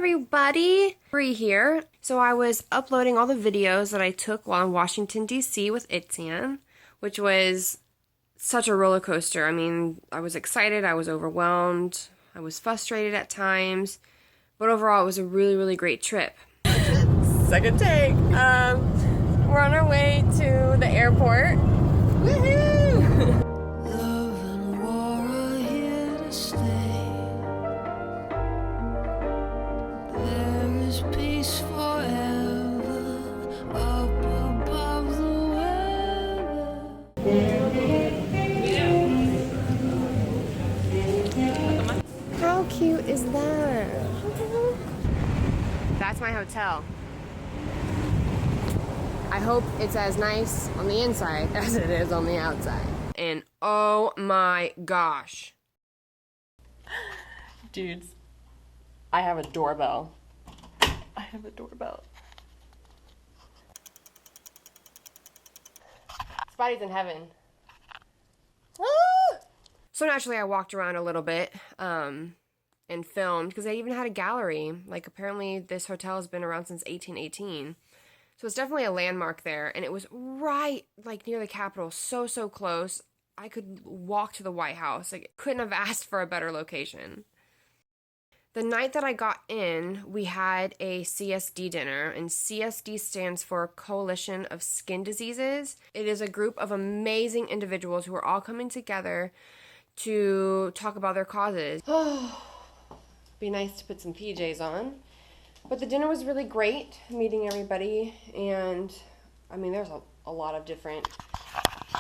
everybody! Bree here. So I was uploading all the videos that I took while in Washington, D.C. with ITSAN, which was such a roller coaster. I mean, I was excited, I was overwhelmed, I was frustrated at times, but overall it was a really, really great trip. Second take. We're on our way to the airport. Woohoo! How cute is that? That's my hotel. I hope it's as nice on the inside as it is on the outside. And oh my gosh. Dudes, I have a doorbell. I have a doorbell. Spotty's in heaven. Ah! So naturally I walked around a little bit and filmed because they even had a gallery. Like apparently this hotel has been around since 1818. So it's definitely a landmark there, and it was right like near the Capitol, so close. I could walk to the White House. Like couldn't have asked for a better location. The night that I got in, we had a CSD dinner, and CSD stands for Coalition of Skin Diseases. It is a group of amazing individuals who are all coming together to talk about their causes. Be nice to put some PJs on. But the dinner was really great, meeting everybody, and I mean there's a lot of different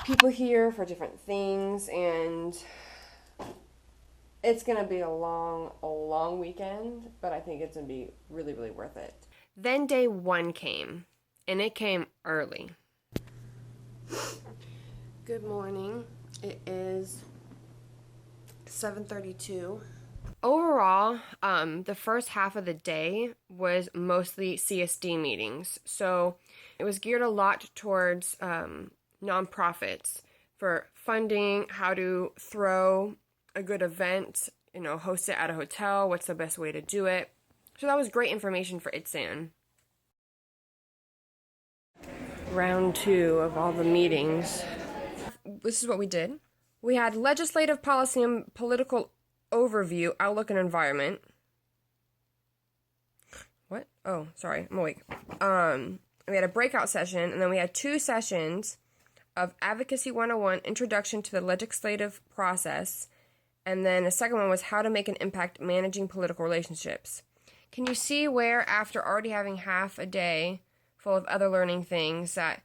people here for different things, and it's gonna be a long weekend, but I think it's gonna be really, really worth it. Then day one came, and it came early. Good morning. It is 7:32. Overall, the first half of the day was mostly CSD meetings. So it was geared a lot towards nonprofits for funding, how to throw a good event, you know, host it at a hotel, what's the best way to do it. So that was great information for ITSAN. Round two of all the meetings. This is what we did. We had legislative policy and political overview, outlook, and environment. What? Oh, sorry, I'm awake. We had a breakout session, and then we had 2 sessions of Advocacy 101, Introduction to the Legislative Process, and then the second one was How to Make an Impact Managing Political Relationships. Can you see where, after already having half a day full of other learning things, that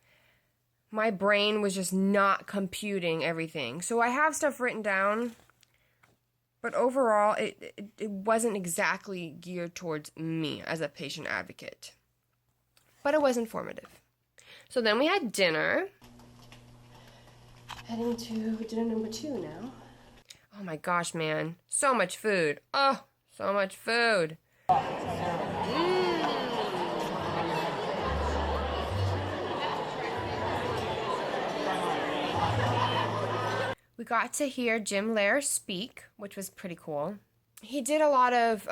my brain was just not computing everything? So I have stuff written down, but overall, it wasn't exactly geared towards me as a patient advocate. But it was informative. So then we had dinner. Heading to dinner number 2 now. Oh my gosh, man. So much food. Oh, so much food. We got to hear Jim Lehrer speak, which was pretty cool. He did a lot of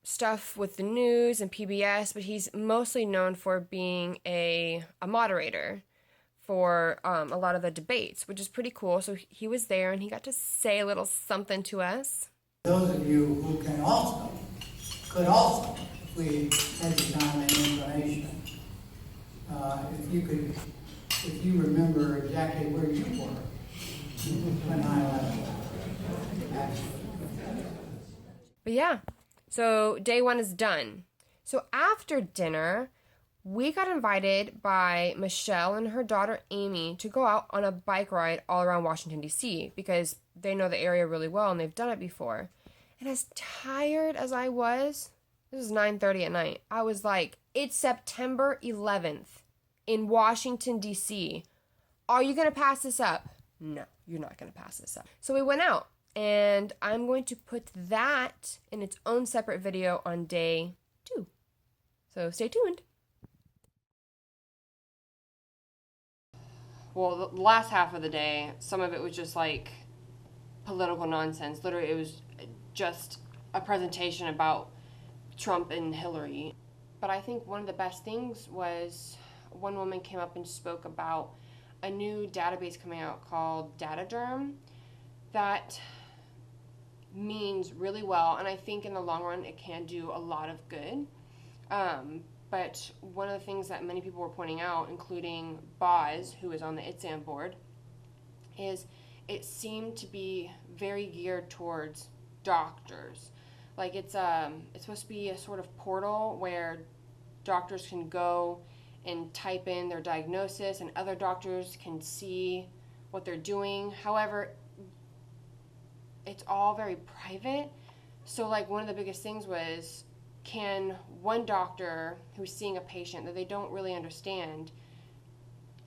stuff with the news and PBS, but he's mostly known for being a moderator for a lot of the debates, which is pretty cool. So he was there, and he got to say a little something to us. Those of you who could also, if we had the time and information, if you remember exactly where you were when I left. But yeah, so day 1 is done. So after dinner, we got invited by Michelle and her daughter Amy to go out on a bike ride all around Washington, D.C. because they know the area really well and they've done it before. And as tired as I was, this was 9:30 at night, I was like, it's September 11th in Washington, D.C. Are you going to pass this up? No, you're not going to pass this up. So we went out, and I'm going to put that in its own separate video on day 2. So stay tuned. Well, the last half of the day, some of it was just like political nonsense. Literally, it was just a presentation about Trump and Hillary. But I think one of the best things was one woman came up and spoke about a new database coming out called DataDerm that means really well, and I think in the long run it can do a lot of good. But one of the things that many people were pointing out, including Boz, who is on the ITSAN board, is it seemed to be very geared towards doctors. Like it's supposed to be a sort of portal where doctors can go and type in their diagnosis and other doctors can see what they're doing. However, it's all very private. So like one of the biggest things was, can one doctor who's seeing a patient that they don't really understand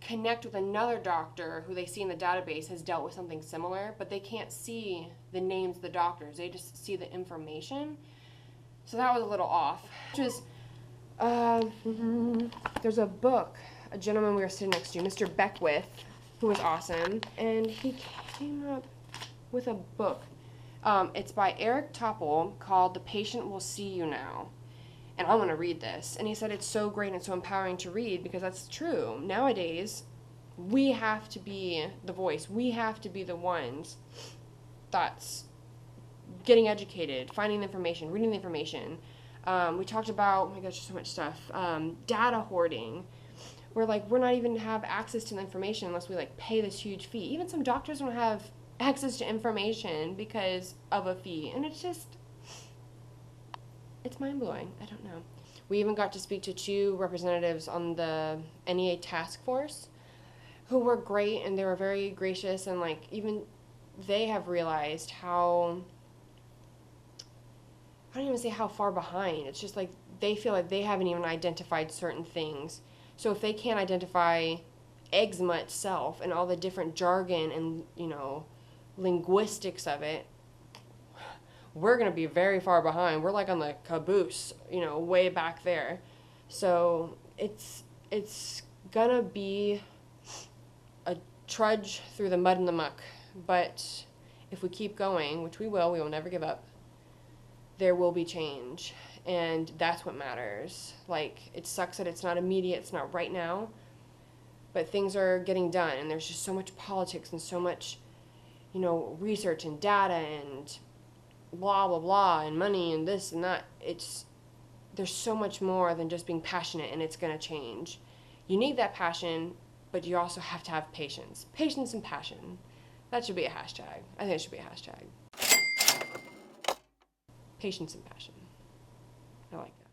connect with another doctor who they see in the database has dealt with something similar, but they can't see the names of the doctors, they just see the information. So that was a little off. Which is, there's a book, a gentleman we were sitting next to, Mr. Beckwith, who was awesome, and he came up with a book. It's by Eric Topol called The Patient Will See You Now. And I'm going to read this. And he said it's so great and so empowering to read because that's true. Nowadays, we have to be the voice. We have to be the ones that's getting educated, finding the information, reading the information. We talked about, oh my gosh, so much stuff. Data hoarding. We're not even have access to the information unless we pay this huge fee. Even some doctors don't have access to information because of a fee. And it's mind-blowing. I don't know. We even got to speak to 2 representatives on the NEA task force who were great, and they were very gracious, and even they have realized how, I don't even say how far behind. It's just they feel like they haven't even identified certain things. So if they can't identify eczema itself and all the different jargon and, linguistics of it, we're going to be very far behind. We're on the caboose, way back there. So it's going to be a trudge through the mud and the muck. But if we keep going, which we will never give up, there will be change. And that's what matters. It sucks that it's not immediate, it's not right now, but things are getting done. And there's just so much politics and so much, research and data and blah, blah, blah, and money and this and that. There's so much more than just being passionate, and it's going to change. You need that passion, but you also have to have patience. Patience and passion. That should be a hashtag. I think it should be a hashtag. Patience and passion. I like that.